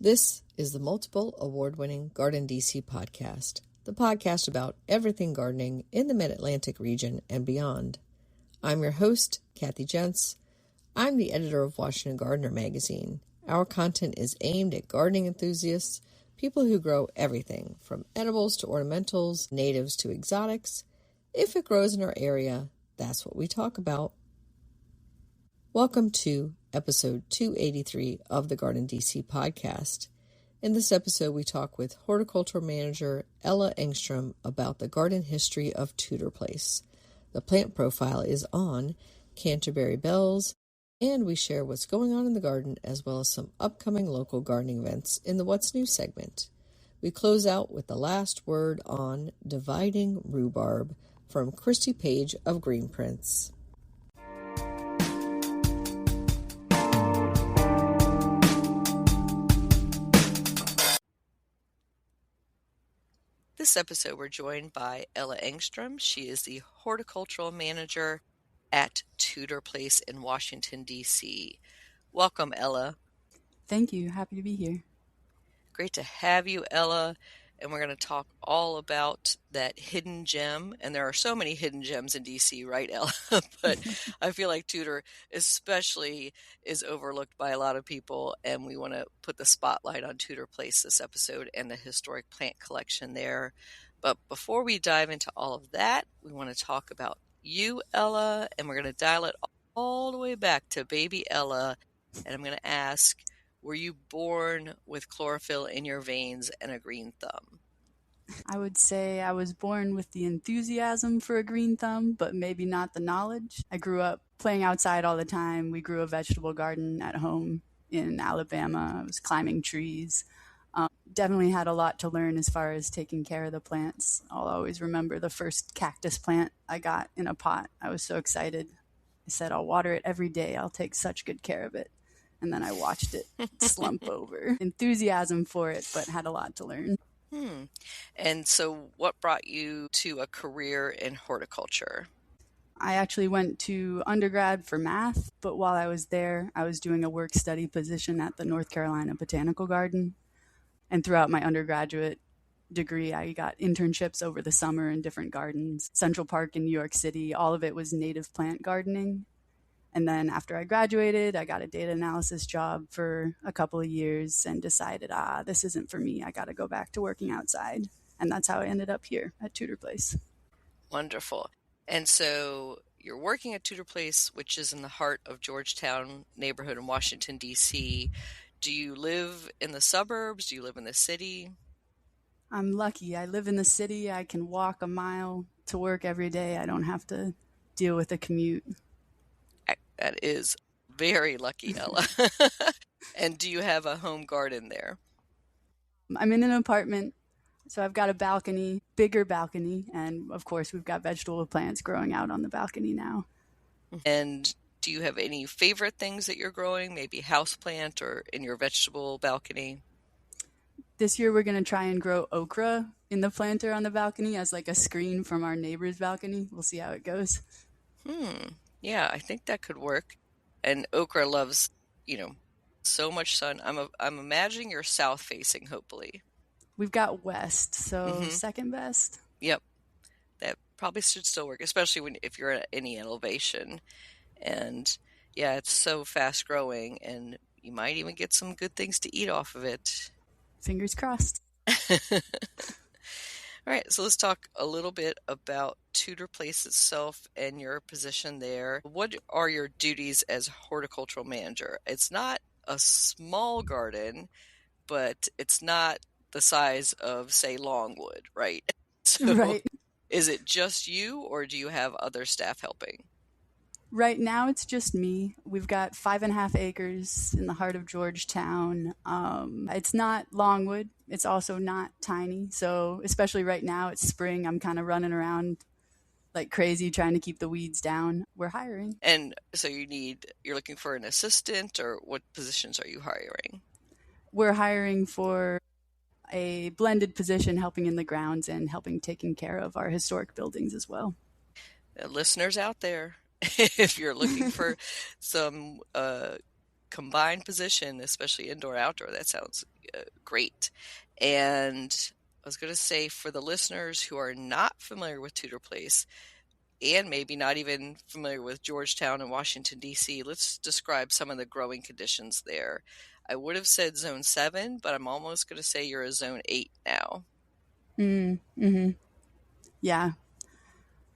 This is the multiple award-winning GardenDC podcast, the podcast about everything gardening in the Mid-Atlantic region and beyond. I'm your host, Kathy Jentz. I'm the editor of Washington Gardener magazine. Our content is aimed at gardening enthusiasts, people who grow everything from edibles to ornamentals, natives to exotics. If it grows in our area, that's what we talk about. Welcome to episode 283 of the GardenDC podcast. In this episode, we talk with horticultural manager Ella Engstrom about the garden history of Tudor Place. The plant profile is on Canterbury Bells, and we share what's going on in the garden as well as some upcoming local gardening events in the What's New segment. We close out with the last word on dividing rhubarb from Christy Page of Green Prints. This episode, we're joined by Ella Engstrom. She is the horticultural manager at Tudor Place in Washington, D.C. Welcome, Ella. Thank you. Happy to be here. Great to have you, Ella. And we're going to talk all about that hidden gem. And there are so many hidden gems in D.C., right, Ella? But I feel like Tudor especially is overlooked by a lot of people. And we want to put the spotlight on Tudor Place this episode and the historic plant collection there. But before we dive into all of that, we want to talk about you, Ella. And we're going to dial it all the way back to baby Ella. And I'm going to ask, were you born with chlorophyll in your veins and a green thumb? I would say I was born with the enthusiasm for a green thumb, but maybe not the knowledge. I grew up playing outside all the time. We grew a vegetable garden at home in Alabama. I was climbing trees. Definitely had a lot to learn as far as taking care of the plants. I'll always remember the first cactus plant I got in a pot. I was so excited. I said, I'll water it every day. I'll take such good care of it. And then I watched it slump over. Enthusiasm for it, but had a lot to learn. And so what brought you to a career in horticulture? I actually went to undergrad for math, but while I was there, I was doing a work-study position at the North Carolina Botanical Garden. And throughout my undergraduate degree, I got internships over the summer in different gardens. Central Park in New York City, all of it was native plant gardening. And then after I graduated, I got a data analysis job for a couple of years and decided, this isn't for me. I got to go back to working outside. And that's how I ended up here at Tudor Place. Wonderful. And so you're working at Tudor Place, which is in the heart of Georgetown neighborhood in Washington, D.C. Do you live in the suburbs? Do you live in the city? I'm lucky. I live in the city. I can walk a mile to work every day. I don't have to deal with a commute. That is very lucky, Ella. And do you have a home garden there? I'm in an apartment, so I've got a balcony, bigger balcony, and of course we've got vegetable plants growing out on the balcony now. And do you have any favorite things that you're growing, maybe houseplant or in your vegetable balcony? This year we're going to try and grow okra in the planter on the balcony as like a screen from our neighbor's balcony. We'll see how it goes. Yeah, I think that could work. And okra loves, so much sun. I'm imagining you're south facing, hopefully. We've got west, so second best. Yep. That probably should still work, especially if you're at any elevation. And yeah, it's so fast growing and you might even get some good things to eat off of it. Fingers crossed. All right, so let's talk a little bit about Tudor Place itself and your position there. What are your duties as horticultural manager? It's not a small garden, but it's not the size of, say, Longwood, right? So right. Is it just you or do you have other staff helping? Right now it's just me. We've got 5.5 acres in the heart of Georgetown. It's not Longwood. It's also not tiny. So especially right now, it's spring. I'm kind of running around like crazy trying to keep the weeds down. We're hiring. And so you're looking for an assistant, or what positions are you hiring? We're hiring for a blended position, helping in the grounds and helping taking care of our historic buildings as well. Listeners out there, if you're looking for some combined position, especially indoor outdoor, that sounds great. And I was going to say, for the listeners who are not familiar with Tudor Place, and maybe not even familiar with Georgetown and Washington, D.C., let's describe some of the growing conditions there. I would have said Zone 7, but I'm almost going to say you're a Zone 8 now. Mm-hmm. Yeah.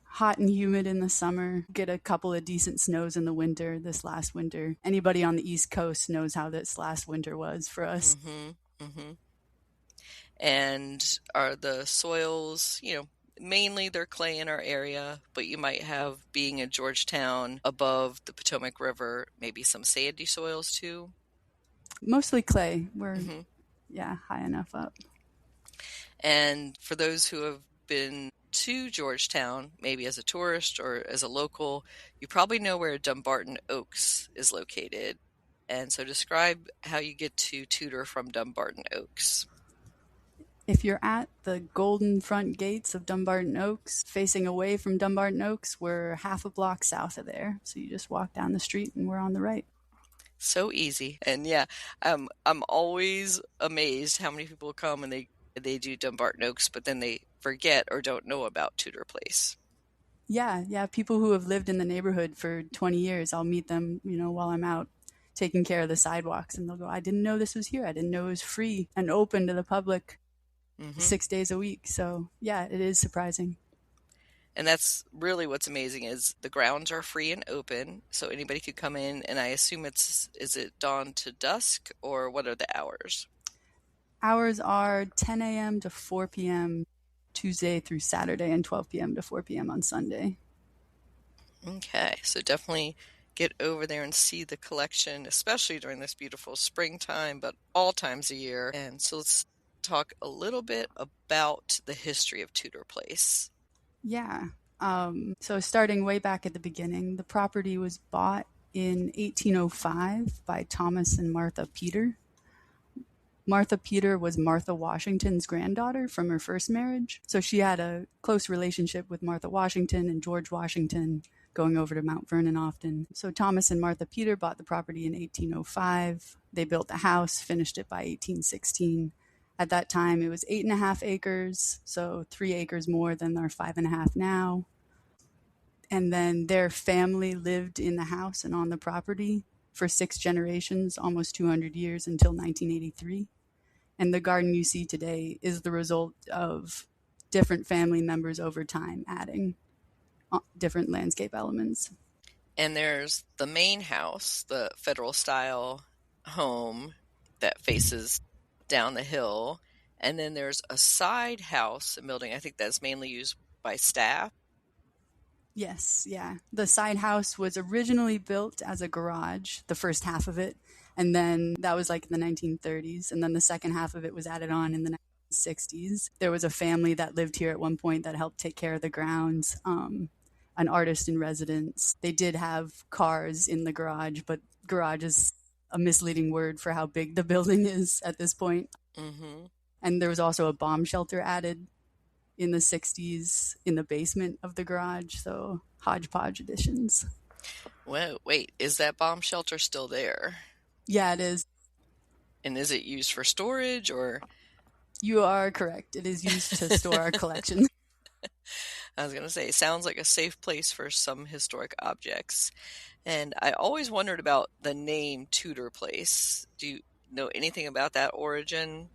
Hot and humid in the summer. Get a couple of decent snows in the winter this last winter. Anybody on the East Coast knows how this last winter was for us. Mm-hmm. Mm-hmm. And are the soils, mainly they're clay in our area, but you might have, being in Georgetown above the Potomac River, maybe some sandy soils too? Mostly clay. We're, high enough up. And for those who have been to Georgetown, maybe as a tourist or as a local, you probably know where Dumbarton Oaks is located. And so describe how you get to Tudor from Dumbarton Oaks. If you're at the golden front gates of Dumbarton Oaks, facing away from Dumbarton Oaks, we're half a block south of there. So you just walk down the street and we're on the right. So easy. And I'm always amazed how many people come and they do Dumbarton Oaks, but then they forget or don't know about Tudor Place. Yeah. People who have lived in the neighborhood for 20 years, I'll meet them, while I'm out taking care of the sidewalks. And they'll go, I didn't know this was here. I didn't know it was free and open to the public 6 days a week. So, yeah, it is surprising. And that's really what's amazing is the grounds are free and open, so anybody could come in, and I assume is it dawn to dusk, or what are the hours? Hours are 10 a.m. to 4 p.m. Tuesday through Saturday, and 12 p.m. to 4 p.m. on Sunday. Okay, so definitely get over there and see the collection, especially during this beautiful springtime, but all times a year. And so let's talk a little bit about the history of Tudor Place. Yeah. So starting way back at the beginning, the property was bought in 1805 by Thomas and Martha Peter. Martha Peter was Martha Washington's granddaughter from her first marriage. So she had a close relationship with Martha Washington and George Washington, going over to Mount Vernon often. So Thomas and Martha Peter bought the property in 1805. They built the house, finished it by 1816. At that time, it was 8.5 acres, so 3 acres more than our 5.5 now. And then their family lived in the house and on the property for 6 generations, almost 200 years, until 1983. And the garden you see today is the result of different family members over time adding different landscape elements. And there's the main house, the federal style home that faces down the hill, and then there's a side house, a building I think that's mainly used by staff. Yes, yeah. The side house was originally built as a garage, the first half of it, and then that was like in the 1930s, and then the second half of it was added on in the 1960s. There was a family that lived here at one point that helped take care of the grounds, an artist in residence. They did have cars in the garage, but garage is a misleading word for how big the building is at this point. Mm-hmm. And there was also a bomb shelter added in the 60s in the basement of the garage, so hodgepodge additions. Well, wait, is that bomb shelter still there? Yeah, it is. And is it used for storage, or? You are correct. It is used to store our collection. I was going to say, it sounds like a safe place for some historic objects. And I always wondered about the name Tudor Place. Do you know anything about that origin?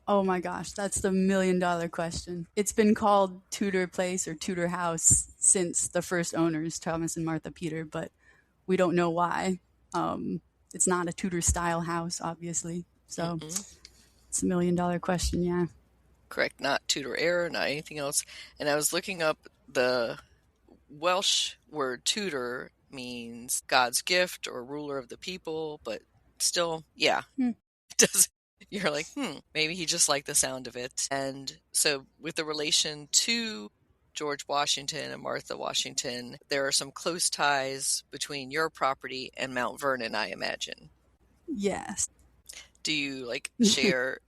Oh my gosh, that's the $1 million question. It's been called Tudor Place or Tudor House since the first owners, Thomas and Martha Peter, but we don't know why. It's not a Tudor style house, obviously. So it's a $1 million question, yeah. Correct, not Tudor era, not anything else. And I was looking up, the Welsh word Tudor means God's gift or ruler of the people, but still, yeah, it doesn't. You're like, maybe he just liked the sound of it. And so with the relation to George Washington and Martha Washington, there are some close ties between your property and Mount Vernon, I imagine. Yes. Do you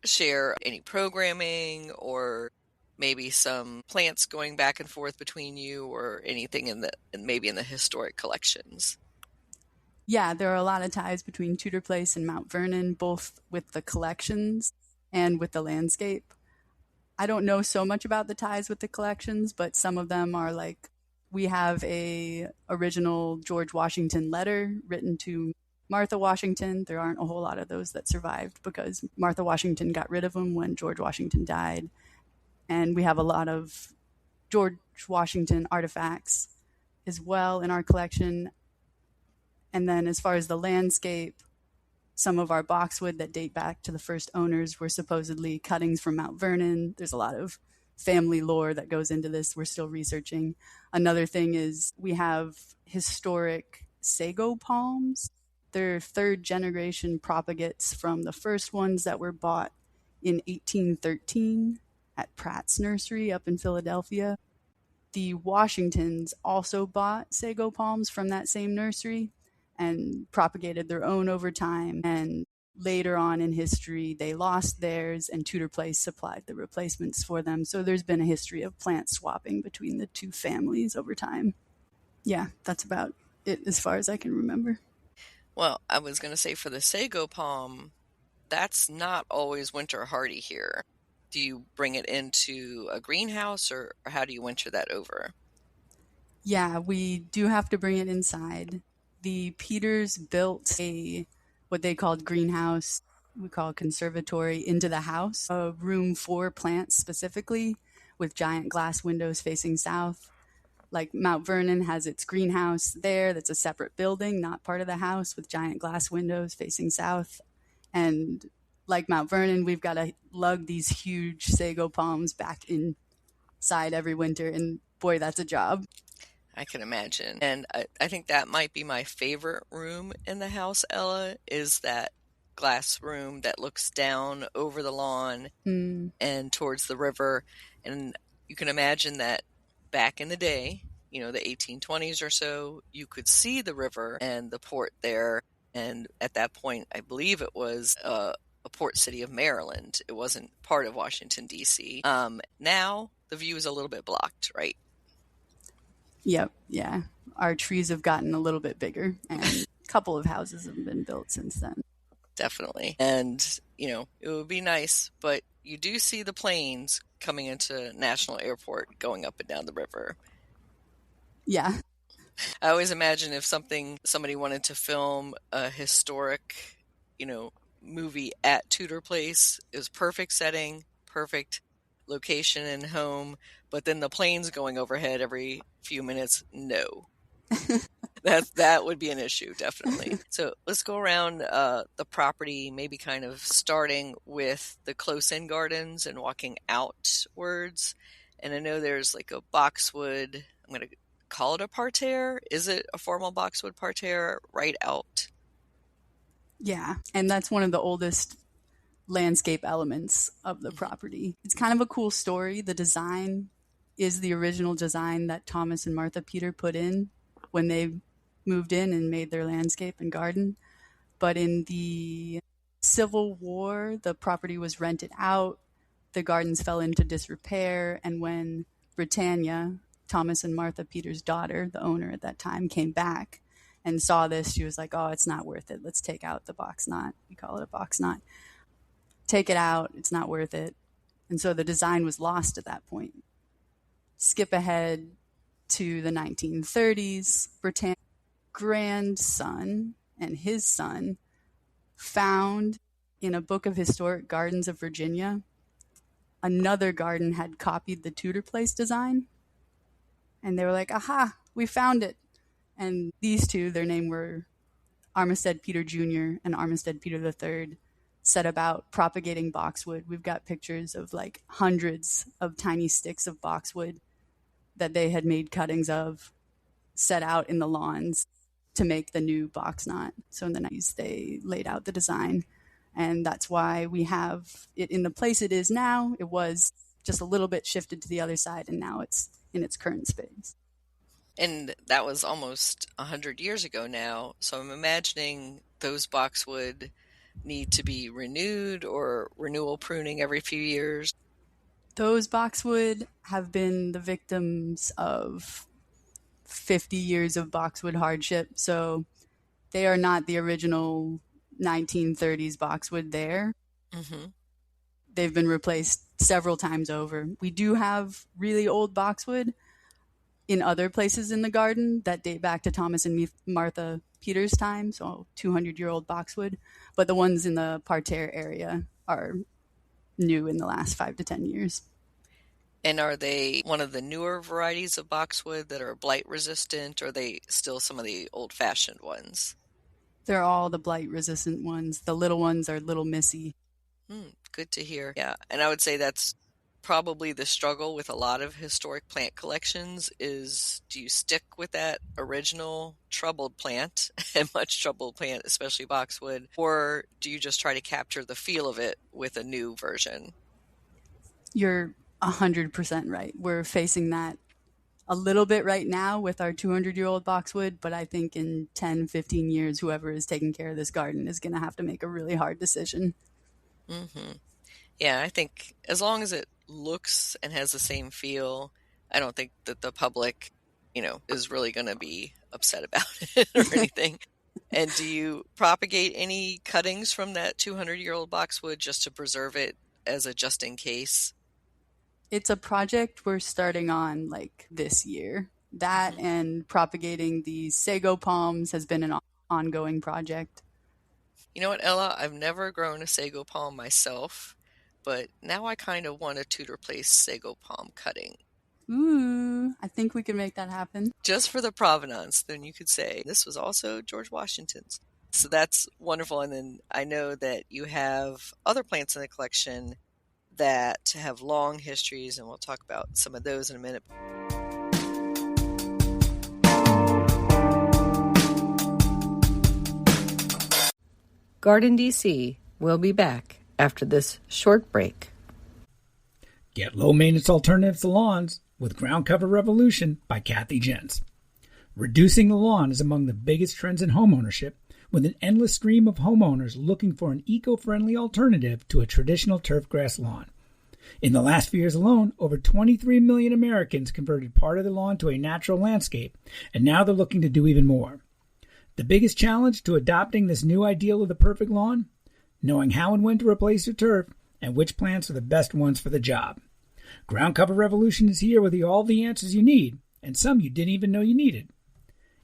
share any programming, or maybe some plants going back and forth between you, or anything maybe in the historic collections? Yeah, there are a lot of ties between Tudor Place and Mount Vernon, both with the collections and with the landscape. I don't know so much about the ties with the collections, but some of them are like, we have a original George Washington letter written to Martha Washington. There aren't a whole lot of those that survived because Martha Washington got rid of them when George Washington died. And we have a lot of George Washington artifacts as well in our collection. And then as far as the landscape, some of our boxwood that date back to the first owners were supposedly cuttings from Mount Vernon. There's a lot of family lore that goes into this. We're still researching. Another thing is we have historic sago palms. They're third generation propagates from the first ones that were bought in 1813 at Pratt's Nursery up in Philadelphia. The Washingtons also bought sago palms from that same nursery and propagated their own over time. And later on in history, they lost theirs and Tudor Place supplied the replacements for them. So there's been a history of plant swapping between the two families over time. Yeah, that's about it as far as I can remember. Well, I was going to say for the sago palm, that's not always winter hardy here. Do you bring it into a greenhouse or how do you winter that over? Yeah, we do have to bring it inside. The Peters built what they called greenhouse, we call conservatory, into the house, a room for plants specifically with giant glass windows facing south. Like Mount Vernon has its greenhouse there that's a separate building, not part of the house, with giant glass windows facing south. And like Mount Vernon, we've got to lug these huge sago palms back inside every winter. And boy, that's a job. I can imagine. And I think that might be my favorite room in the house, Ella, is that glass room that looks down over the lawn and towards the river. And you can imagine that back in the day, the 1820s or so, you could see the river and the port there. And at that point, I believe it was a port city of Maryland. It wasn't part of Washington, D.C. Now the view is a little bit blocked, right? Yep. Yeah. Our trees have gotten a little bit bigger and a couple of houses have been built since then. Definitely. And, it would be nice, but you do see the planes coming into National Airport going up and down the river. Yeah. I always imagine if somebody wanted to film a historic, movie at Tudor Place, it was perfect setting, perfect location and home, but then the planes going overhead every few minutes, no. That would be an issue, definitely. So let's go around the property, maybe kind of starting with the close-in gardens and walking outwards. And I know there's like a boxwood, I'm going to call it a parterre. Is it a formal boxwood parterre right out? Yeah, and that's one of the oldest landscape elements of the property. It's kind of a cool story. The design is the original design that Thomas and Martha Peter put in when they moved in and made their landscape and garden. But in the Civil War, the property was rented out. The gardens fell into disrepair. And when Britannia, Thomas and Martha Peter's daughter, the owner at that time, came back and saw this, she was like, oh, it's not worth it. Let's take out the box knot. We call it a box knot. Take it out. It's not worth it. And so the design was lost at that point. Skip ahead to the 1930s. Britannia's grandson and his son found in a book of historic gardens of Virginia, another garden had copied the Tudor Place design. And they were like, aha, we found it. And these two, their name were Armistead Peter Jr. and Armistead Peter III, set about propagating boxwood. We've got pictures of like hundreds of tiny sticks of boxwood that they had made cuttings of, set out in the lawns to make the new box knot. So in the 90s, they laid out the design. And that's why we have it in the place it is now. It was just a little bit shifted to the other side, and now it's in its current space. And that was almost 100 years ago now. So I'm imagining those boxwood need to be renewed or renewal pruning every few years. Those boxwood have been the victims of 50 years of boxwood hardship. So They are not the original 1930s boxwood there. Mm-hmm. They've been replaced several times over. We do have really old boxwood in other places in the garden that date back to Thomas and Martha Peters' time, so 200-year-old boxwood. But the ones in the parterre area are new in the last 5 to 10 years. And are they one of the newer varieties of boxwood that are blight resistant, or are they still some of the old-fashioned ones? They're all the blight resistant ones. The little ones are a little missy. Good to hear. Yeah, and I would say that's probably the struggle with a lot of historic plant collections is, do you stick with that original troubled plant and much troubled plant, especially boxwood, or do you just try to capture the feel of it with a new version? You're 100% right. We're facing that a little bit right now with our 200-year-old boxwood, but I think in 10, 15 years, whoever is taking care of this garden is going to have to make a really hard decision. Mm-hmm. Yeah, I think as long as it looks and has the same feel, I don't think that the public, is really going to be upset about it or anything. And do you propagate any cuttings from that 200-year-old boxwood just to preserve it as a just in case? It's a project we're starting on this year. That and propagating the sago palms has been an ongoing project. You know what, Ella? I've never grown a sago palm myself, but now I kind of want a Tudor Place sago palm cutting. Ooh, I think we can make that happen. Just for the provenance, then you could say, this was also George Washington's. So that's wonderful. And then I know that you have other plants in the collection that have long histories, and we'll talk about some of those in a minute. GardenDC will be back after this short break. Get low-maintenance alternatives to lawns with Ground Cover Revolution by Kathy Jentz. Reducing the lawn is among the biggest trends in homeownership, with an endless stream of homeowners looking for an eco-friendly alternative to a traditional turfgrass lawn. In the last few years alone, over 23 million Americans converted part of the lawn to a natural landscape, and now they're looking to do even more. The biggest challenge to adopting this new ideal of the perfect lawn? Knowing how and when to replace your turf and which plants are the best ones for the job. Ground Cover Revolution is here with all the answers you need, and some you didn't even know you needed.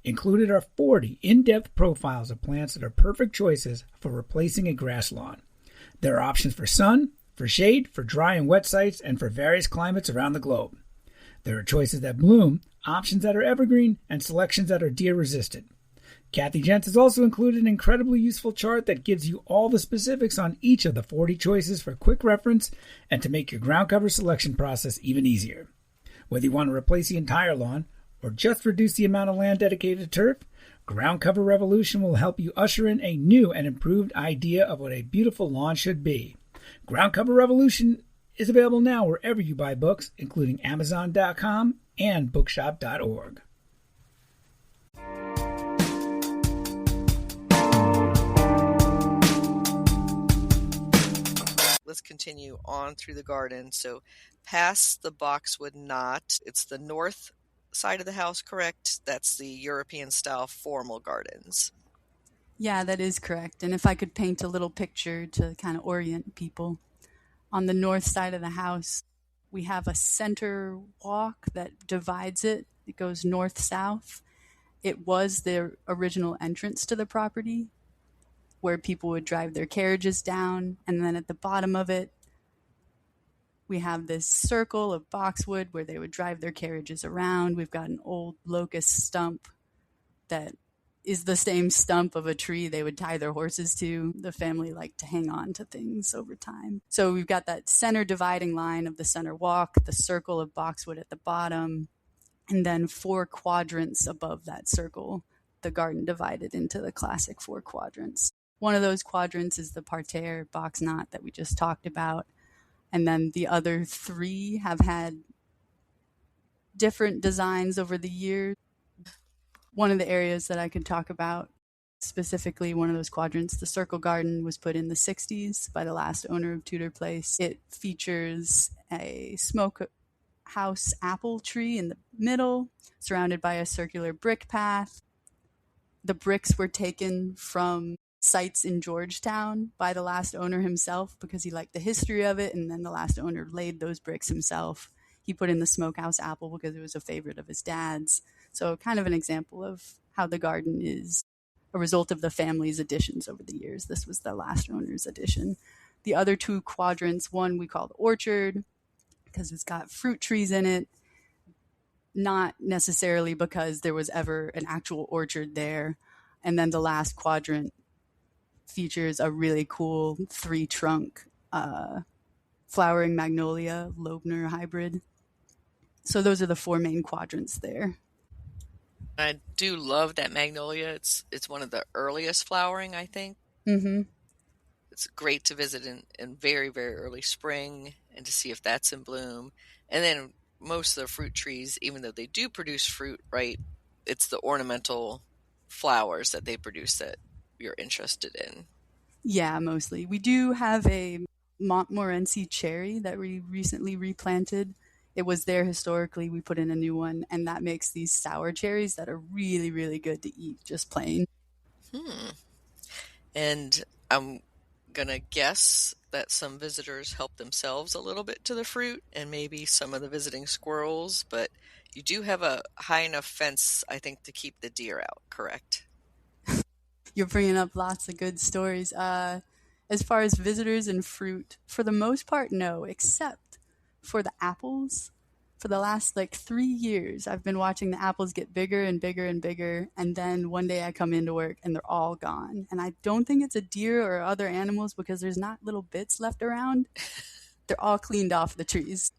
Included are 40 in-depth profiles of plants that are perfect choices for replacing a grass lawn. There are options for sun, for shade, for dry and wet sites, and for various climates around the globe. There are choices that bloom, options that are evergreen, and selections that are deer-resistant. Kathy Jentz has also included an incredibly useful chart that gives you all the specifics on each of the 40 choices for quick reference and to make your ground cover selection process even easier. Whether you want to replace the entire lawn or just reduce the amount of land dedicated to turf, Ground Cover Revolution will help you usher in a new and improved idea of what a beautiful lawn should be. Ground Cover Revolution is available now wherever you buy books, including Amazon.com and Bookshop.org. Let's continue on through the garden. So past the boxwood knot, it's the north side of the house, correct? That's the European style formal gardens. Yeah, that is correct. And if I could paint a little picture to kind of orient people. On the north side of the house, we have a center walk that divides it. It goes north-south. It was the original entrance to the property where people would drive their carriages down. And then at the bottom of it, we have this circle of boxwood where they would drive their carriages around. We've got an old locust stump that is the same stump of a tree they would tie their horses to. The family liked to hang on to things over time. So we've got that center dividing line of the center walk, the circle of boxwood at the bottom, and then 4 quadrants above that circle. The garden divided into the classic 4 quadrants. One of those quadrants is the parterre box knot that we just talked about. And then the other 3 have had different designs over the years. One of the areas that I could talk about, specifically one of those quadrants, the circle garden, was put in the 60s by the last owner of Tudor Place. It features a smokehouse apple tree in the middle, surrounded by a circular brick path. The bricks were taken from sites in Georgetown by the last owner himself because he liked the history of it, and then the last owner laid those bricks himself. He put in the smokehouse apple because it was a favorite of his dad's. So kind of an example of how the garden is a result of the family's additions over the years. This was the last owner's addition. The other two quadrants, one we call the orchard because it's got fruit trees in it, not necessarily because there was ever an actual orchard there. And then the last quadrant features a really cool 3-trunk flowering magnolia Loebner hybrid. So those are the 4 main quadrants there. I do love that magnolia. It's one of the earliest flowering, I think. Mm-hmm. It's great to visit in very, very early spring and to see if that's in bloom. And then most of the fruit trees, even though they do produce fruit, right, it's the ornamental flowers that they produce that you're interested in. Yeah, mostly. We do have a Montmorency cherry that we recently replanted. It was there historically. We put in a new one, and that makes these sour cherries that are really, really good to eat, just plain. And I'm going to guess that some visitors help themselves a little bit to the fruit, and maybe some of the visiting squirrels, but you do have a high enough fence, I think, to keep the deer out, correct? You're bringing up lots of good stories. As far as visitors and fruit, for the most part, no, except for the apples. For the last 3 years, I've been watching the apples get bigger and bigger and bigger, and then one day I come into work and they're all gone. And I don't think it's a deer or other animals because there's not little bits left around. They're all cleaned off the trees.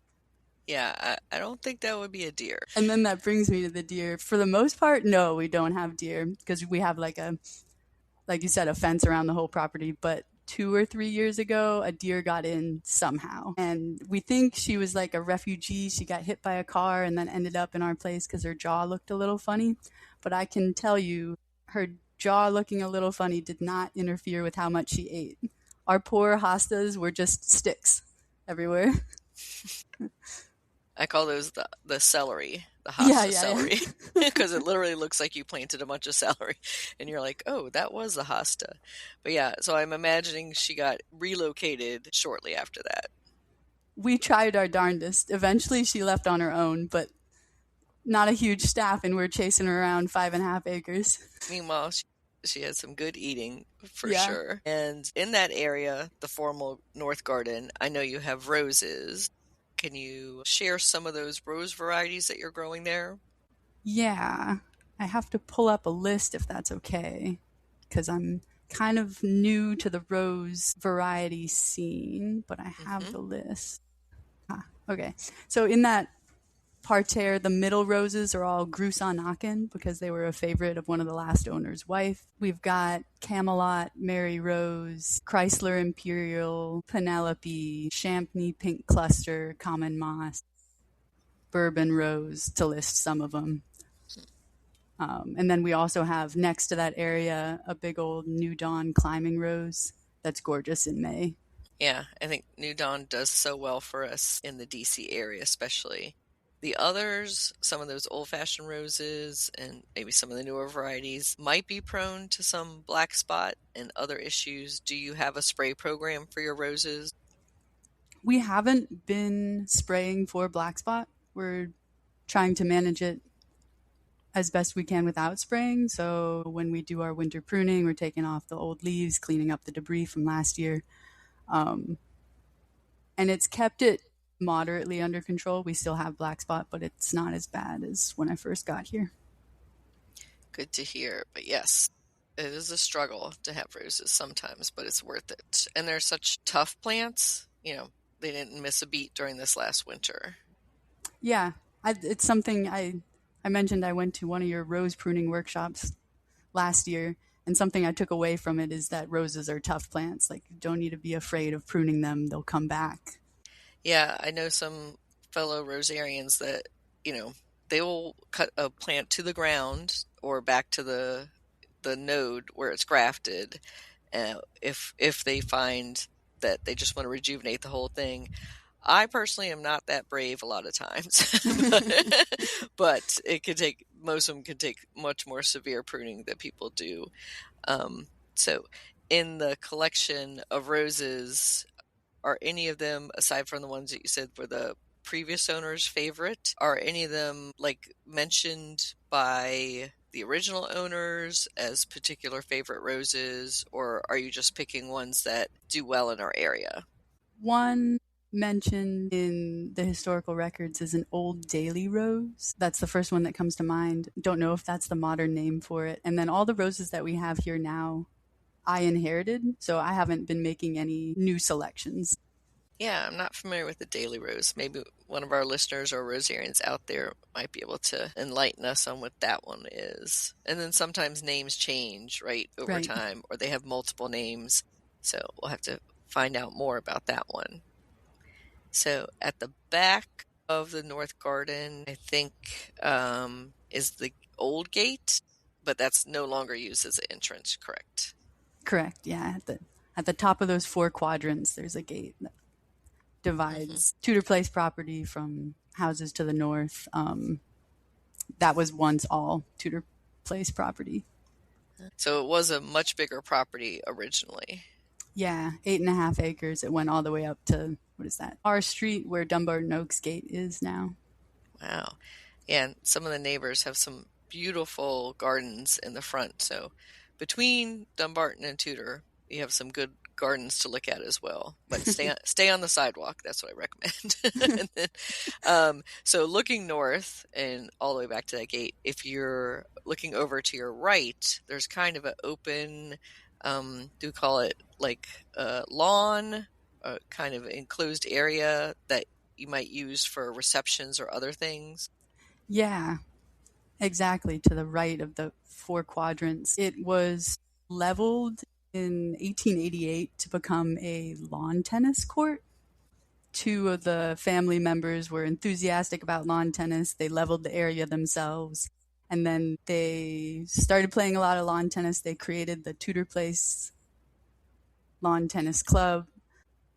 Yeah, I don't think that would be a deer. And then that brings me to the deer. For the most part, no, we don't have deer because we have like you said, a fence around the whole property. But 2 or 3 years ago, a deer got in somehow. And we think she was like a refugee. She got hit by a car and then ended up in our place because her jaw looked a little funny. But I can tell you, her jaw looking a little funny did not interfere with how much she ate. Our poor hostas were just sticks everywhere. I call those the celery, the hosta celery, because it literally looks like you planted a bunch of celery, and you're like, oh, that was the hosta. But yeah, so I'm imagining she got relocated shortly after that. We tried our darndest. Eventually she left on her own, but not a huge staff, and we're chasing her around 5.5 acres. Meanwhile, she had some good eating for sure. And in that area, the formal North Garden, I know you have roses. Can you share some of those rose varieties that you're growing there? Yeah, I have to pull up a list if that's okay, because I'm kind of new to the rose variety scene, but I have the list. Okay, so in that parterre, the middle roses are all Grusanaken because they were a favorite of one of the last owner's wife. We've got Camelot, Mary Rose, Chrysler Imperial, Penelope, Champney Pink Cluster, Common Moss, Bourbon Rose, to list some of them. And then we also have next to that area a big old New Dawn climbing rose that's gorgeous in May. Yeah, I think New Dawn does so well for us in the DC area especially. The others, some of those old-fashioned roses and maybe some of the newer varieties might be prone to some black spot and other issues. Do you have a spray program for your roses? We haven't been spraying for black spot. We're trying to manage it as best we can without spraying. So when we do our winter pruning, we're taking off the old leaves, cleaning up the debris from last year. And it's kept it moderately under control. We still have black spot, but it's not as bad as when I first got here. Good to hear. But yes, it is a struggle to have roses sometimes, but it's worth it. And they're such tough plants. You know, they didn't miss a beat during this last winter. Yeah, it's something I mentioned. I went to one of your rose pruning workshops last year, and something I took away from it is that roses are tough plants. Like, you don't need to be afraid of pruning them. They'll come back. Yeah, I know some fellow rosarians that, they will cut a plant to the ground or back to the node where it's grafted if they find that they just want to rejuvenate the whole thing. I personally am not that brave a lot of times, but it could take most of them can take much more severe pruning that people do. So in the collection of roses, are any of them, aside from the ones that you said were the previous owner's favorite, are any of them like mentioned by the original owners as particular favorite roses, or are you just picking ones that do well in our area? One mentioned in the historical records is an old daily rose. That's the first one that comes to mind. Don't know if that's the modern name for it. And then all the roses that we have here now, I inherited, so I haven't been making any new selections. Yeah, I'm not familiar with the daily rose. Maybe one of our listeners or rosarians out there might be able to enlighten us on what that one is. And then sometimes names change, right, over time, or they have multiple names. So we'll have to find out more about that one. So at the back of the North Garden, I think, is the old gate, but that's no longer used as an entrance, correct? Correct, yeah. At the top of those 4 quadrants, there's a gate that divides Tudor Place property from houses to the north. That was once all Tudor Place property. So it was a much bigger property originally. Yeah, 8.5 acres. It went all the way up to, what is that? R Street, where Dumbarton Oaks Gate is now. Wow. And some of the neighbors have some beautiful gardens in the front. So between Dumbarton and Tudor, you have some good gardens to look at as well. But stay on the sidewalk. That's what I recommend. And then, so looking north and all the way back to that gate, if you're looking over to your right, there's kind of an open, do we call it like a lawn, a kind of enclosed area that you might use for receptions or other things? Yeah, exactly. To the right of the 4 quadrants. It was leveled in 1888 to become a lawn tennis court. 2 of the family members were enthusiastic about lawn tennis. They leveled the area themselves. And then they started playing a lot of lawn tennis. They created the Tudor Place Lawn Tennis Club.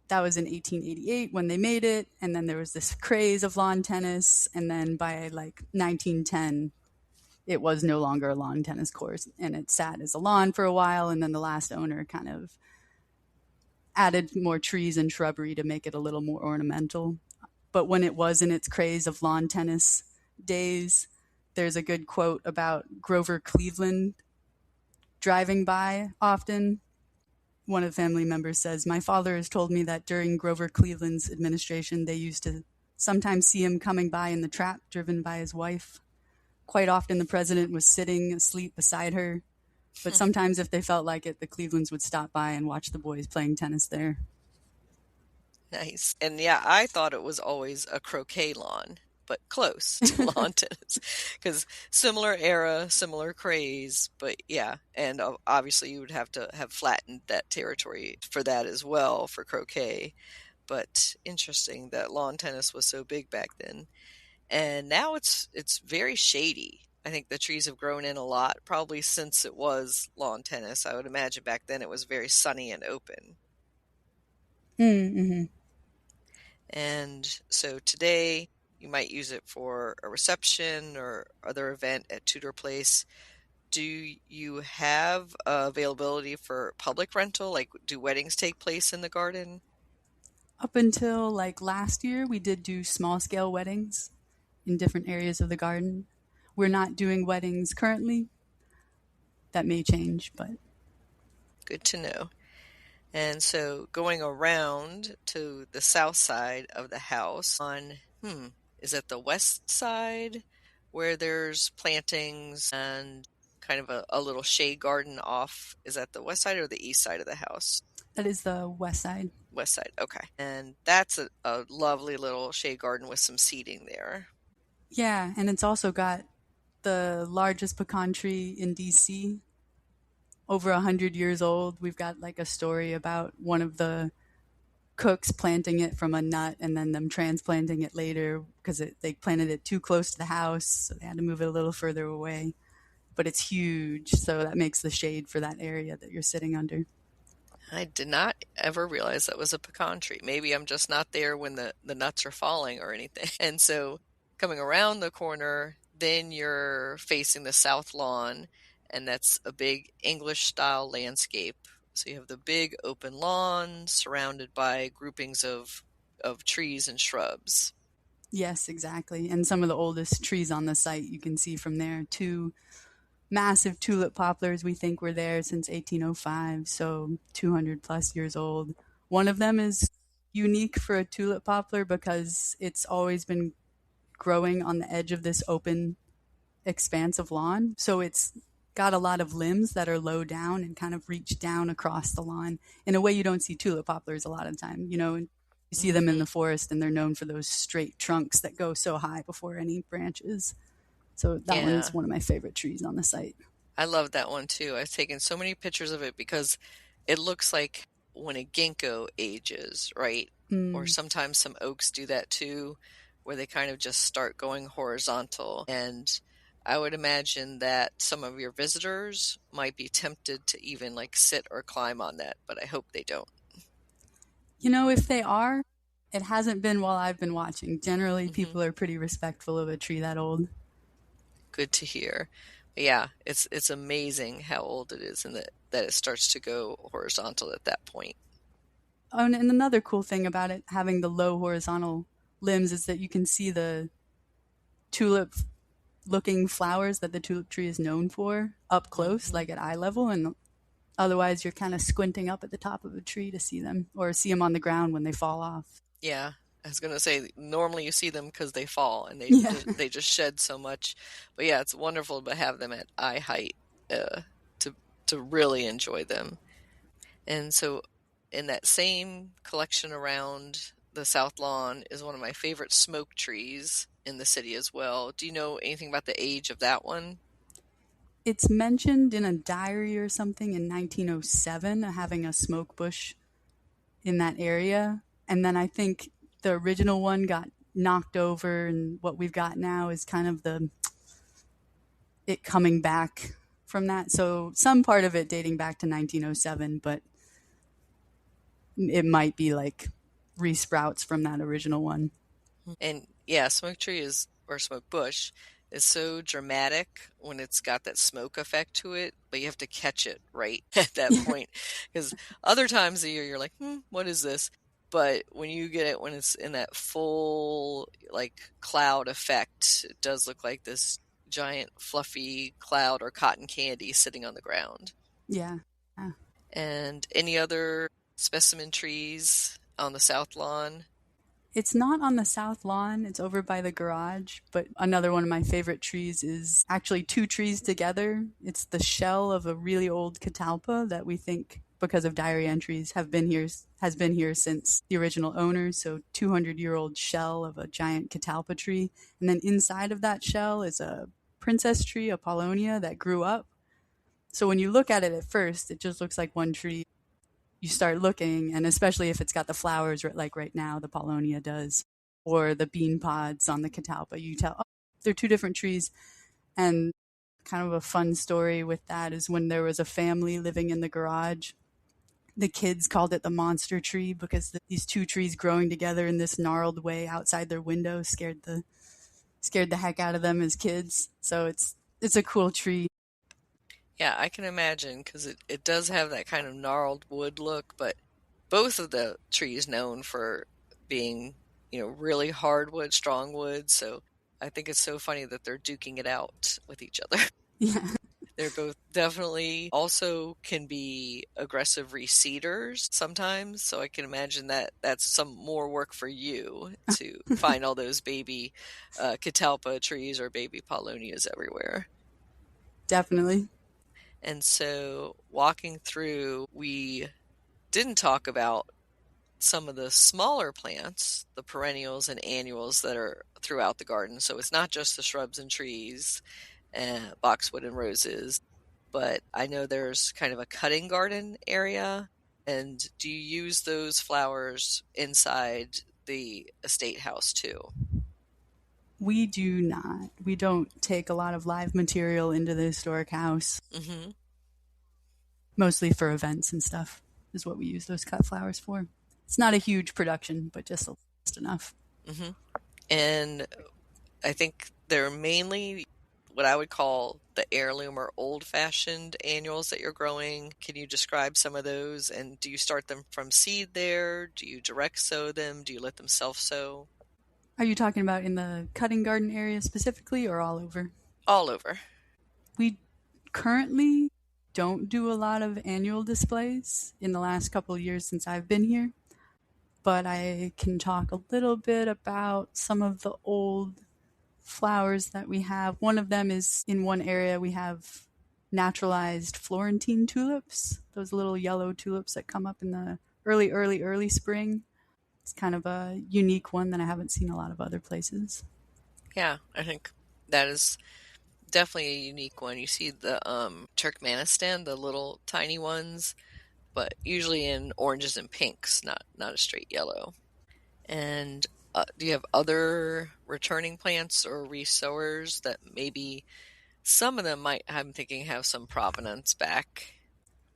That was in 1888 when they made it. And then there was this craze of lawn tennis. And then by like 1910, it was no longer a lawn tennis course. And it sat as a lawn for a while. And then the last owner kind of added more trees and shrubbery to make it a little more ornamental. But when it was in its craze of lawn tennis days, there's a good quote about Grover Cleveland driving by often. One of the family members says, "My father has told me that during Grover Cleveland's administration, they used to sometimes see him coming by in the trap driven by his wife. Quite often the president was sitting asleep beside her, but sometimes if they felt like it, the Clevelands would stop by and watch the boys playing tennis there." Nice. And yeah, I thought it was always a croquet lawn, but close to lawn tennis, because similar era, similar craze, but yeah. And obviously you would have to have flattened that territory for that as well, for croquet. But interesting that lawn tennis was so big back then. And now it's very shady. I think the trees have grown in a lot, probably since it was lawn tennis. I would imagine back then it was very sunny and open. Mm-hmm. And so today you might use it for a reception or other event at Tudor Place. Do you have availability for public rental? Like, do weddings take place in the garden? Up until like last year, we did do small scale weddings in different areas of the garden. We're not doing weddings currently. That may change, but good to know. And so going around to the south side of the house on, is it the west side where there's plantings and kind of a little shade garden off? Is that the west side or the east side of the house? That is the west side. West side, okay. And that's a lovely little shade garden with some seating there. Yeah, and it's also got the largest pecan tree in DC, over 100 years old. We've got like a story about one of the cooks planting it from a nut and then them transplanting it later because they planted it too close to the house, so they had to move it a little further away. But it's huge, so that makes the shade for that area that you're sitting under. I did not ever realize that was a pecan tree. Maybe I'm just not there when the nuts are falling or anything. And so coming around the corner, then you're facing the south lawn, and that's a big English-style landscape. So you have the big open lawn surrounded by groupings of trees and shrubs. Yes, exactly. And some of the oldest trees on the site you can see from there. 2 massive tulip poplars we think were there since 1805, so 200 plus years old. One of them is unique for a tulip poplar because it's always been growing on the edge of this open expanse of lawn. So it's got a lot of limbs that are low down and kind of reach down across the lawn in a way you don't see tulip poplars a lot of the time. You know, you see them in the forest and they're known for those straight trunks that go so high before any branches. So that one is one of my favorite trees on the site. I love that one too. I've taken so many pictures of it because it looks like when a ginkgo ages, right? Or sometimes some oaks do that too, where they kind of just start going horizontal. And I would imagine that some of your visitors might be tempted to even like sit or climb on that, but I hope they don't. You know, if they are, it hasn't been while I've been watching. Generally, people are pretty respectful of a tree that old. Good to hear. But yeah, it's amazing how old it is and that it starts to go horizontal at that point. Oh, and another cool thing about it having the low horizontal limbs is that you can see the tulip looking flowers that the tulip tree is known for up close, like at eye level, and otherwise you're kind of squinting up at the top of a tree to see them or see them on the ground when they fall off. Yeah, I was going to say, normally you see them because they fall and they just shed so much. But yeah, it's wonderful to have them at eye height to really enjoy them. And so in that same collection around the South Lawn is one of my favorite smoke trees in the city as well. Do you know anything about the age of that one? It's mentioned in a diary or something in 1907, having a smoke bush in that area. And then I think the original one got knocked over, and what we've got now is kind of it coming back from that. So some part of it dating back to 1907, but it might be like resprouts from that original one. And yeah, smoke tree or smoke bush is so dramatic when it's got that smoke effect to it, but you have to catch it right at that point. Because other times of the year you're like, what is this? But when you get it when it's in that full like cloud effect, it does look like this giant fluffy cloud or cotton candy sitting on the ground. Yeah. And any other specimen trees on the South Lawn? It's not on the South Lawn. It's over by the garage. But another one of my favorite trees is actually 2 trees together. It's the shell of a really old catalpa that we think, because of diary entries, has been here since the original owners. So 200-year-old shell of a giant catalpa tree. And then inside of that shell is a princess tree, a Paulownia, that grew up. So when you look at it at first, it just looks like one tree. You start looking, and especially if it's got the flowers like right now, the Paulownia does, or the bean pods on the catalpa, you tell, they're 2 different trees. And kind of a fun story with that is when there was a family living in the garage, the kids called it the monster tree because these 2 trees growing together in this gnarled way outside their window scared the heck out of them as kids. So it's a cool tree. Yeah, I can imagine because it does have that kind of gnarled wood look, but both of the trees known for being, really hardwood, strong wood. So I think it's so funny that they're duking it out with each other. Yeah. They're both definitely also can be aggressive reseeders sometimes. So I can imagine that that's some more work for you to find all those baby catalpa trees or baby Paulownias everywhere. Definitely. And so walking through, we didn't talk about some of the smaller plants, the perennials and annuals that are throughout the garden. So it's not just the shrubs and trees, boxwood and roses, but I know there's kind of a cutting garden area. And do you use those flowers inside the estate house too? We do not. We don't take a lot of live material into the historic house. Mm-hmm. Mostly for events and stuff is what we use those cut flowers for. It's not a huge production, but just enough. Mm-hmm. And I think they're mainly what I would call the heirloom or old-fashioned annuals that you're growing. Can you describe some of those? And do you start them from seed there? Do you direct sow them? Do you let them self-sow? Are you talking about in the cutting garden area specifically or all over? All over. We currently don't do a lot of annual displays in the last couple of years since I've been here, but I can talk a little bit about some of the old flowers that we have. One of them is in one area we have naturalized Florentine tulips, those little yellow tulips that come up in the early spring. It's kind of a unique one that I haven't seen a lot of other places. Yeah, I think that is definitely a unique one. You see the Turkmenistan, the little tiny ones, but usually in oranges and pinks, not a straight yellow. And do you have other returning plants or resowers that maybe some of them might, I'm thinking, have some provenance back?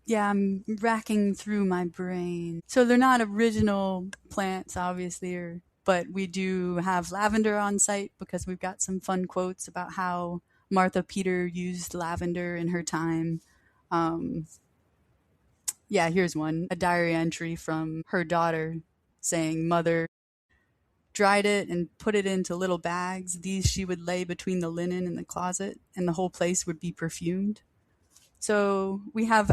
Yeah, I'm racking through my brain. So they're not original plants, obviously, but we do have lavender on site because we've got some fun quotes about how Martha Peter used lavender in her time. Yeah, here's one. A diary entry from her daughter saying, "Mother dried it and put it into little bags. These she would lay between the linen and the closet, and the whole place would be perfumed." So we have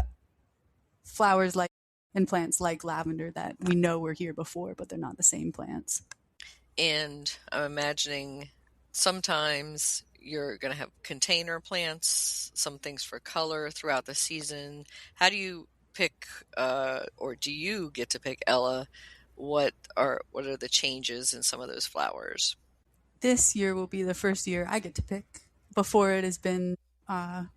flowers like and plants like lavender that we know were here before, but they're not the same plants. And I'm imagining sometimes you're going to have container plants, some things for color throughout the season. How do you pick, or do you get to pick, Ella, what are the changes in some of those flowers? This year will be the first year I get to pick. Before it has been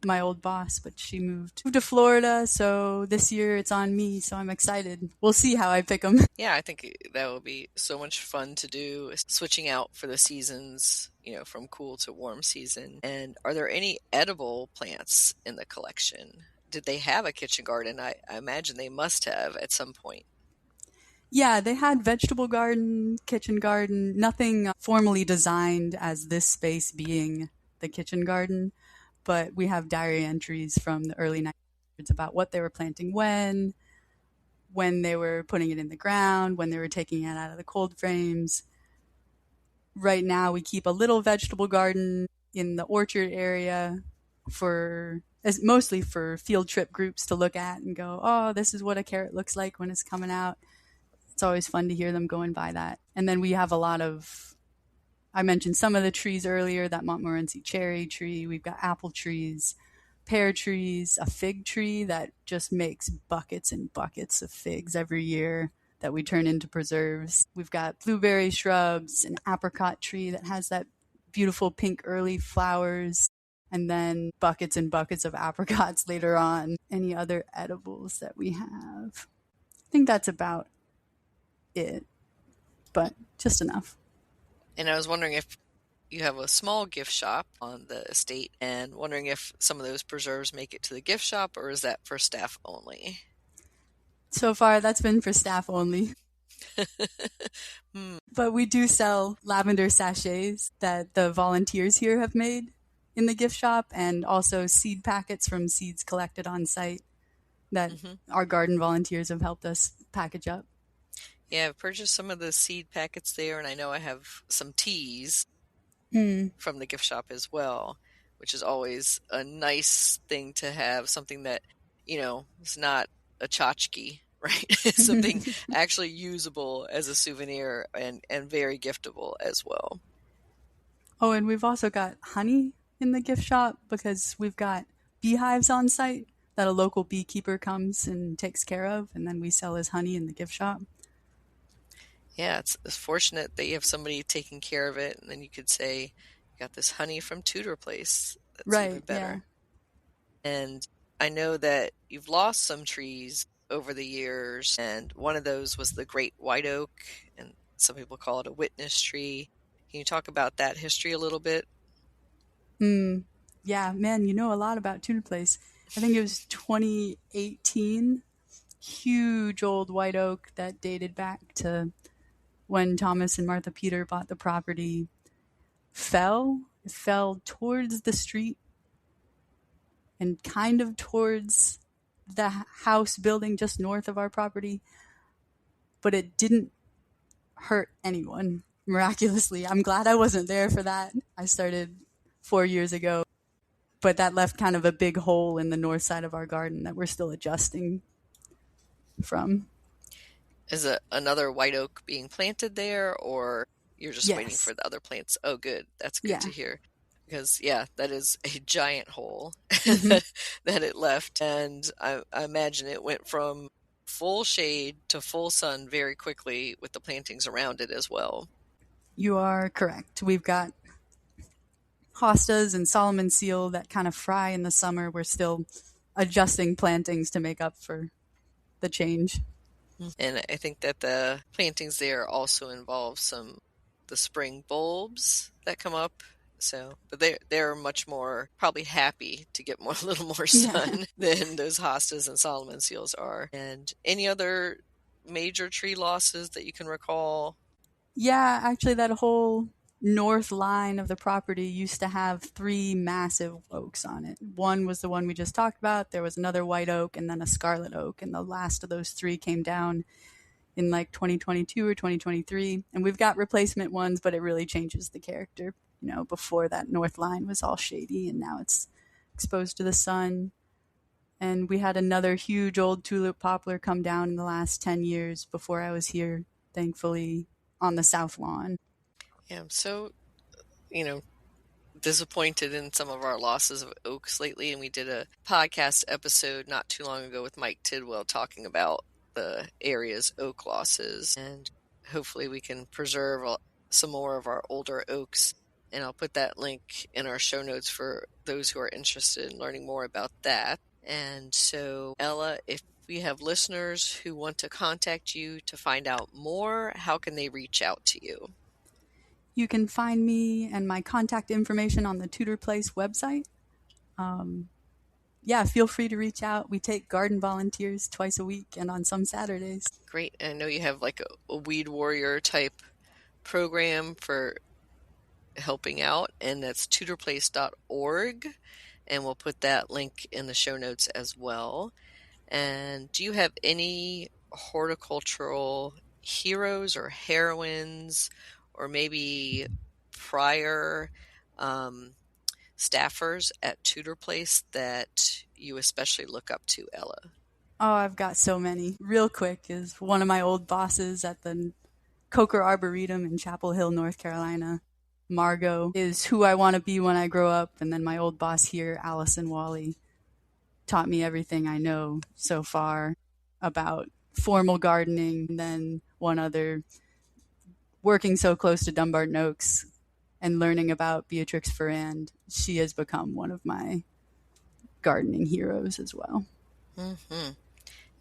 my old boss, but she moved to Florida, so this year it's on me, so I'm excited. We'll see how I pick them. Yeah, I think that will be so much fun to do, switching out for the seasons, from cool to warm season. And are there any edible plants in the collection? Did they have a kitchen garden? I imagine they must have at some point. Yeah, they had vegetable garden, kitchen garden, nothing formally designed as this space being the kitchen garden. But we have diary entries from the early 1900s about what they were planting when they were putting it in the ground, when they were taking it out of the cold frames. Right now, we keep a little vegetable garden in the orchard area mostly for field trip groups to look at and go, "Oh, this is what a carrot looks like when it's coming out." It's always fun to hear them going by that. And then we have a lot of, I mentioned some of the trees earlier, that Montmorency cherry tree. We've got apple trees, pear trees, a fig tree that just makes buckets and buckets of figs every year that we turn into preserves. We've got blueberry shrubs, an apricot tree that has that beautiful pink early flowers, and then buckets and buckets of apricots later on. Any other edibles that we have? I think that's about it, but just enough. And I was wondering if you have a small gift shop on the estate, and wondering if some of those preserves make it to the gift shop, or is that for staff only? So far, that's been for staff only. But we do sell lavender sachets that the volunteers here have made in the gift shop, and also seed packets from seeds collected on site that our garden volunteers have helped us package up. Yeah, I've purchased some of the seed packets there, and I know I have some teas from the gift shop as well, which is always a nice thing to have, something that, is not a tchotchke, right? Something actually usable as a souvenir and very giftable as well. Oh, and we've also got honey in the gift shop because we've got beehives on site that a local beekeeper comes and takes care of, and then we sell his honey in the gift shop. Yeah, it's fortunate that you have somebody taking care of it, and then you could say, you got this honey from Tudor Place. That's even better. Yeah. And I know that you've lost some trees over the years, and one of those was the great white oak, and some people call it a witness tree. Can you talk about that history a little bit? Yeah, man, you know a lot about Tudor Place. I think it was 2018. Huge old white oak that dated back to when Thomas and Martha Peter bought the property. fell. It fell towards the street and kind of towards the house building just north of our property, but it didn't hurt anyone, miraculously. I'm glad I wasn't there for that. I started 4 years ago, but that left kind of a big hole in the north side of our garden that we're still adjusting from. Is it another white oak being planted there, or you're just Yes. waiting for the other plants? Oh, good. That's good to hear. Because, that is a giant hole that it left. And I imagine it went from full shade to full sun very quickly with the plantings around it as well. You are correct. We've got hostas and Solomon seal that kind of fry in the summer. We're still adjusting plantings to make up for the change. And I think that the plantings there also involve the spring bulbs that come up. So, but they're much more probably happy to get a little more sun than those hostas and Solomon seals are. And any other major tree losses that you can recall? Yeah, actually that whole north line of the property used to have 3 massive oaks on it. One was the one we just talked about. There was another white oak and then a scarlet oak. And the last of those 3 came down in like 2022 or 2023. And we've got replacement ones, but it really changes the character. Before that north line was all shady and now it's exposed to the sun. And we had another huge old tulip poplar come down in the last 10 years before I was here, thankfully, on the south lawn. Yeah, I'm so, disappointed in some of our losses of oaks lately. And we did a podcast episode not too long ago with Mike Tidwell talking about the area's oak losses. And hopefully we can preserve some more of our older oaks. And I'll put that link in our show notes for those who are interested in learning more about that. And so, Ella, if we have listeners who want to contact you to find out more, how can they reach out to you? You can find me and my contact information on the Tudor Place website. Feel free to reach out. We take garden volunteers twice a week and on some Saturdays. Great. And I know you have like a weed warrior type program for helping out, and that's tudorplace.org, and we'll put that link in the show notes as well. And do you have any horticultural heroes or heroines, or maybe prior staffers at Tudor Place that you especially look up to, Ella? Oh, I've got so many. Real quick is one of my old bosses at the Coker Arboretum in Chapel Hill, North Carolina. Margot is who I want to be when I grow up. And then my old boss here, Allison Wally, taught me everything I know so far about formal gardening. And then one other, working so close to Dumbarton Oaks and learning about Beatrix Ferrand. She has become one of my gardening heroes as well. Mm-hmm.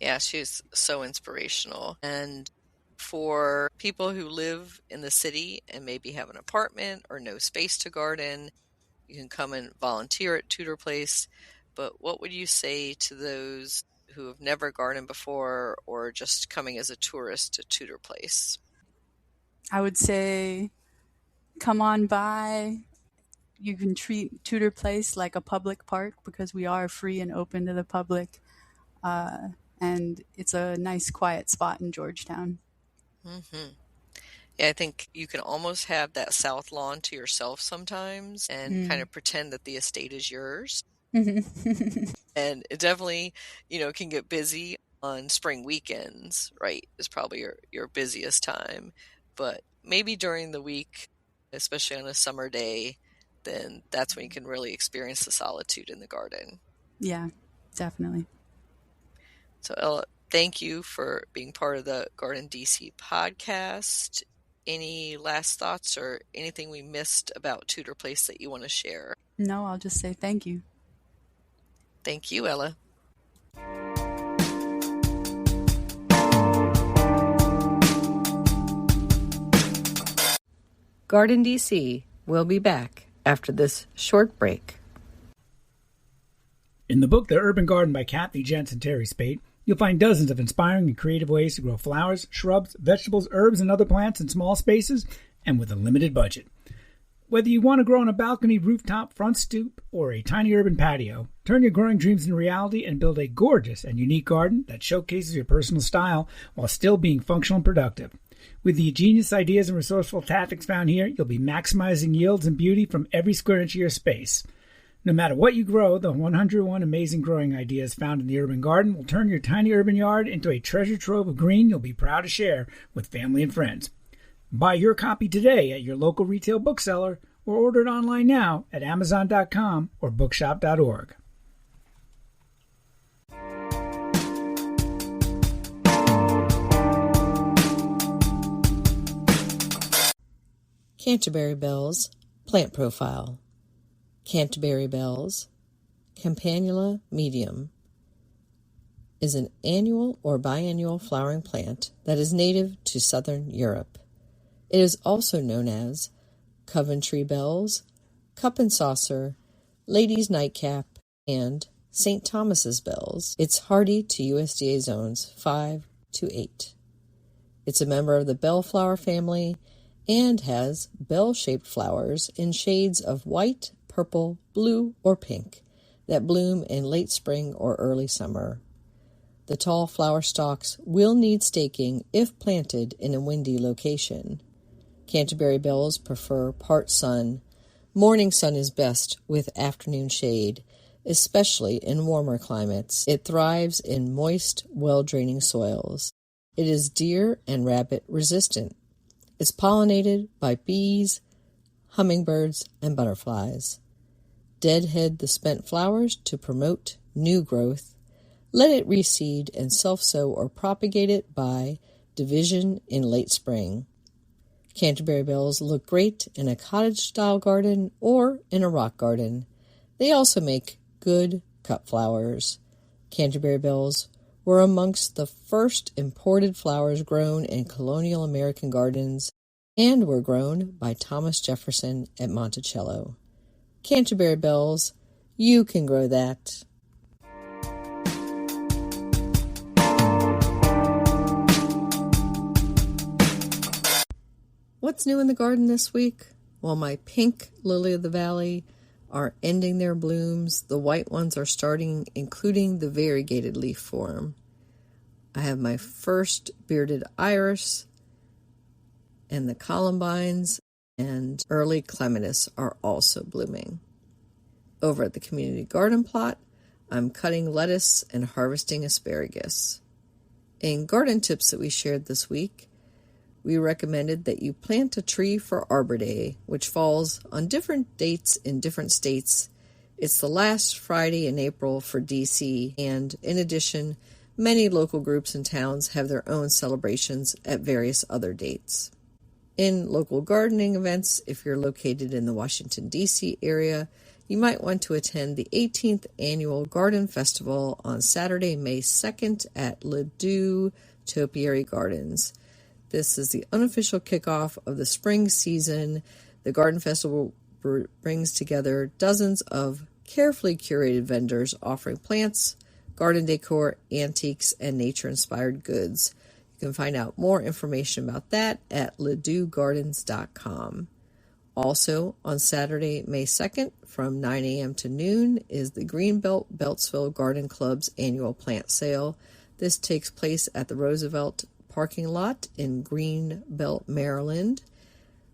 Yeah, she's so inspirational. And for people who live in the city and maybe have an apartment or no space to garden, you can come and volunteer at Tudor Place. But what would you say to those who have never gardened before or just coming as a tourist to Tudor Place? I would say come on by. You can treat Tudor Place like a public park because we are free and open to the public. And it's a nice, quiet spot in Georgetown. Mm-hmm. Yeah, I think you can almost have that south lawn to yourself sometimes and kind of pretend that the estate is yours. Mm-hmm. And it definitely, can get busy on spring weekends, right? Is probably your busiest time. But maybe during the week, especially on a summer day, then that's when you can really experience the solitude in the garden. Yeah, definitely. So Ella, thank you for being part of the GardenDC podcast. Any last thoughts or anything we missed about Tudor Place that you want to share? No, I'll just say thank you. Thank you, Ella. GardenDC will be back after this short break. In the book The Urban Garden by Kathy Jentz and Terry Spate, you'll find dozens of inspiring and creative ways to grow flowers, shrubs, vegetables, herbs, and other plants in small spaces and with a limited budget. Whether you want to grow on a balcony, rooftop, front stoop, or a tiny urban patio, turn your growing dreams into reality and build a gorgeous and unique garden that showcases your personal style while still being functional and productive. With the ingenious ideas and resourceful tactics found here, you'll be maximizing yields and beauty from every square inch of your space. No matter what you grow, the 101 amazing growing ideas found in the urban garden will turn your tiny urban yard into a treasure trove of green you'll be proud to share with family and friends. Buy your copy today at your local retail bookseller or order it online now at Amazon.com or bookshop.org. Canterbury Bells Plant Profile. Canterbury Bells, Campanula medium, is an annual or biennial flowering plant that is native to southern Europe. It is also known as Coventry Bells, Cup and Saucer, Lady's Nightcap, and St. Thomas's Bells. It's hardy to USDA zones 5 to 8. It's a member of the bellflower family and has bell-shaped flowers in shades of white, purple, blue, or pink that bloom in late spring or early summer. The tall flower stalks will need staking if planted in a windy location. Canterbury bells prefer part sun. Morning sun is best with afternoon shade, especially in warmer climates. It thrives in moist, well-draining soils. It is deer and rabbit resistant. It's pollinated by bees, hummingbirds, and butterflies. Deadhead the spent flowers to promote new growth. Let it reseed and self-sow or propagate it by division in late spring. Canterbury bells look great in a cottage-style garden or in a rock garden. They also make good cut flowers. Canterbury bells were amongst the first imported flowers grown in colonial American gardens and were grown by Thomas Jefferson at Monticello. Canterbury bells, you can grow that. What's new in the garden this week? Well, my pink lily of the valley are ending their blooms. The white ones are starting, including the variegated leaf form. I have my first bearded iris, and the columbines and early clematis are also blooming. Over at the community garden plot, I'm cutting lettuce and harvesting asparagus. In garden tips that we shared this week, we recommended that you plant a tree for Arbor Day, which falls on different dates in different states. It's the last Friday in April for DC, and in addition, many local groups and towns have their own celebrations at various other dates. In local gardening events, if you're located in the Washington, D.C. area, you might want to attend the 18th Annual Garden Festival on Saturday, May 2nd at Ladue Topiary Gardens. This is the unofficial kickoff of the spring season. The Garden Festival brings together dozens of carefully curated vendors offering plants, garden decor, antiques, and nature-inspired goods. You can find out more information about that at laduegardens.com. Also, on Saturday, May 2nd, from 9 a.m. to noon, is the Greenbelt Beltsville Garden Club's annual plant sale. This takes place at the Roosevelt parking lot in Greenbelt, Maryland.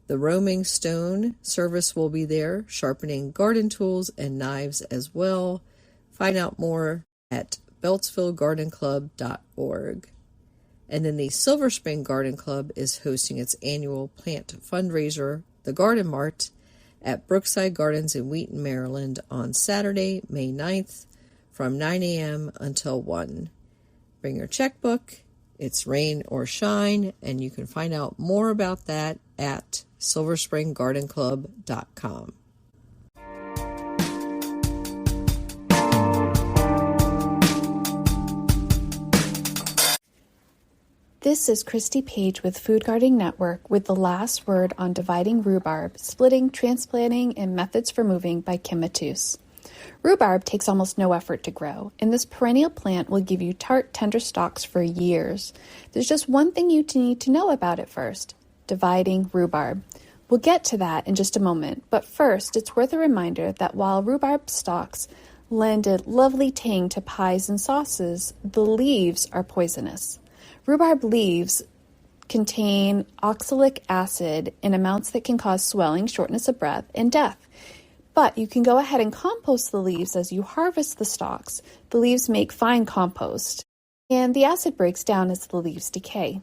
The Roaming Stone service will be there, sharpening garden tools and knives as well. Find out more at beltsvillegardenclub.org. And then the Silver Spring Garden Club is hosting its annual plant fundraiser, the Garden Mart, at Brookside Gardens in Wheaton, Maryland on Saturday, May 9th from 9 a.m. until 1. Bring your checkbook. It's rain or shine, and you can find out more about that at silverspringgardenclub.com. This is Christy Page with Food Gardening Network with the last word on dividing rhubarb, splitting, transplanting, and methods for moving by Kim Matus. Rhubarb takes almost no effort to grow, and this perennial plant will give you tart, tender stalks for years. There's just one thing you need to know about it first: dividing rhubarb. We'll get to that in just a moment, but first, it's worth a reminder that while rhubarb stalks lend a lovely tang to pies and sauces, the leaves are poisonous. Rhubarb leaves contain oxalic acid in amounts that can cause swelling, shortness of breath, and death. But you can go ahead and compost the leaves as you harvest the stalks. The leaves make fine compost, and the acid breaks down as the leaves decay.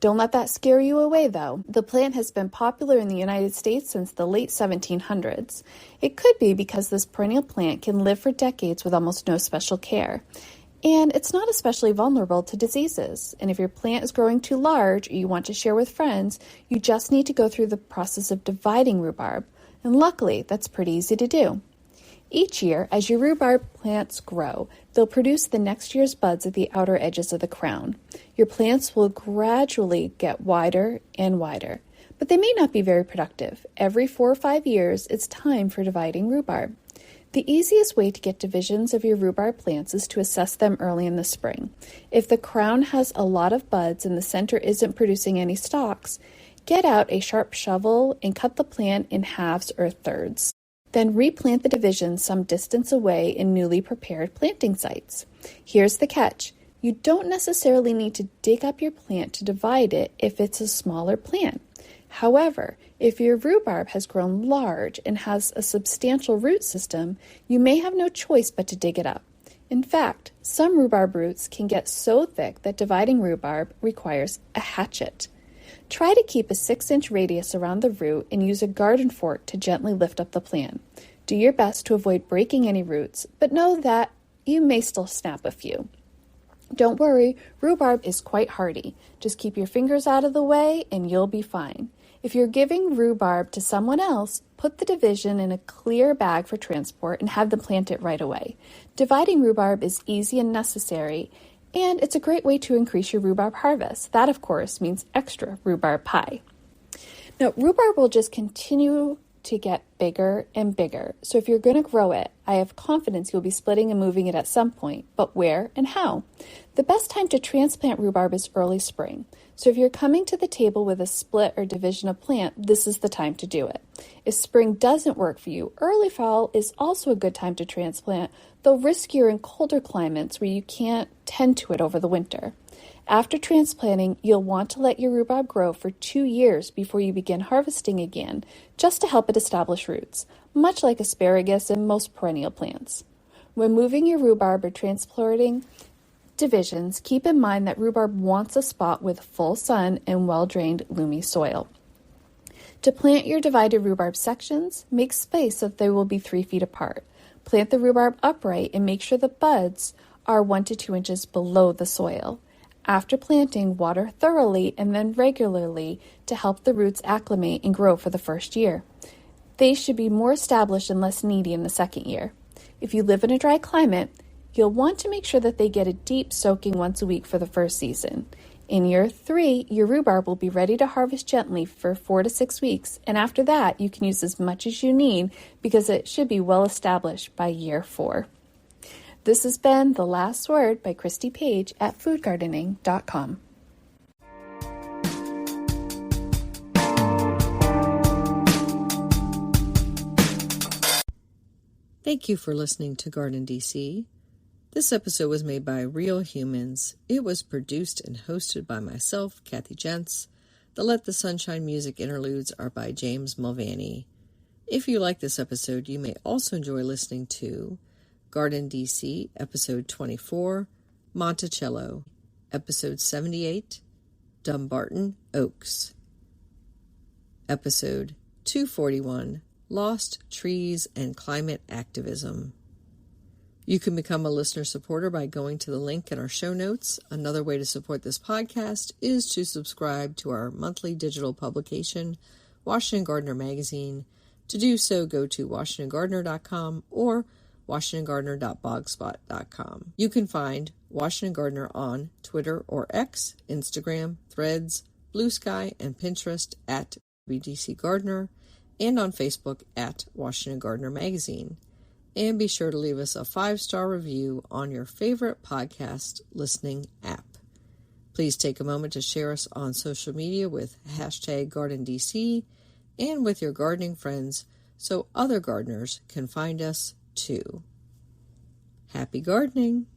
Don't let that scare you away, though. The plant has been popular in the United States since the late 1700s. It could be because this perennial plant can live for decades with almost no special care. And it's not especially vulnerable to diseases. And if your plant is growing too large or you want to share with friends, you just need to go through the process of dividing rhubarb. And luckily, that's pretty easy to do. Each year, as your rhubarb plants grow, they'll produce the next year's buds at the outer edges of the crown. Your plants will gradually get wider and wider, but they may not be very productive. Every 4 or 5 years, it's time for dividing rhubarb. The easiest way to get divisions of your rhubarb plants is to assess them early in the spring. If the crown has a lot of buds and the center isn't producing any stalks, get out a sharp shovel and cut the plant in halves or thirds. Then replant the divisions some distance away in newly prepared planting sites. Here's the catch. You don't necessarily need to dig up your plant to divide it if it's a smaller plant. However, if your rhubarb has grown large and has a substantial root system, you may have no choice but to dig it up. In fact, some rhubarb roots can get so thick that dividing rhubarb requires a hatchet. Try to keep a 6-inch radius around the root and use a garden fork to gently lift up the plant. Do your best to avoid breaking any roots, but know that you may still snap a few. Don't worry, rhubarb is quite hardy. Just keep your fingers out of the way and you'll be fine. If you're giving rhubarb to someone else, put the division in a clear bag for transport and have them plant it right away. Dividing rhubarb is easy and necessary, and it's a great way to increase your rhubarb harvest. That, of course, means extra rhubarb pie. Now, rhubarb will just continue to get bigger and bigger. So if you're going to grow it, I have confidence you'll be splitting and moving it at some point, but where and how? The best time to transplant rhubarb is early spring. So if you're coming to the table with a split or division of plant, this is the time to do it. If spring doesn't work for you, early fall is also a good time to transplant, though riskier in colder climates where you can't tend to it over the winter. After transplanting, you'll want to let your rhubarb grow for 2 years before you begin harvesting again, just to help it establish roots, much like asparagus and most perennial plants. When moving your rhubarb or transplanting divisions, keep in mind that rhubarb wants a spot with full sun and well-drained, loomy soil. To plant your divided rhubarb sections, make space so that they will be 3 feet apart. Plant the rhubarb upright and make sure the buds are 1 to 2 inches below the soil. After planting, water thoroughly and then regularly to help the roots acclimate and grow for the first year. They should be more established and less needy in the second year. If you live in a dry climate, you'll want to make sure that they get a deep soaking once a week for the first season. In year 3, your rhubarb will be ready to harvest gently for 4 to 6 weeks, and after that, you can use as much as you need because it should be well established by year 4. This has been The Last Word by Christy Page at foodgardening.com. Thank you for listening to GardenDC. This episode was made by Real Humans. It was produced and hosted by myself, Kathy Jentz. The Let the Sunshine music interludes are by James Mulvaney. If you like this episode, you may also enjoy listening to GardenDC, Episode 24, Monticello, Episode 78, Dumbarton Oaks, Episode 241, Lost Trees and Climate Activism. You can become a listener supporter by going to the link in our show notes. Another way to support this podcast is to subscribe to our monthly digital publication, Washington Gardener Magazine. To do so, go to WashingtonGardener.com or WashingtonGardener.blogspot.com. You can find Washington Gardener on Twitter or X, Instagram, Threads, Blue Sky, and Pinterest at WDC Gardener, and on Facebook at Washington Gardener Magazine. And be sure to leave us a 5-star review on your favorite podcast listening app. Please take a moment to share us on social media with #GardenDC and with your gardening friends so other gardeners can find us too. Happy gardening!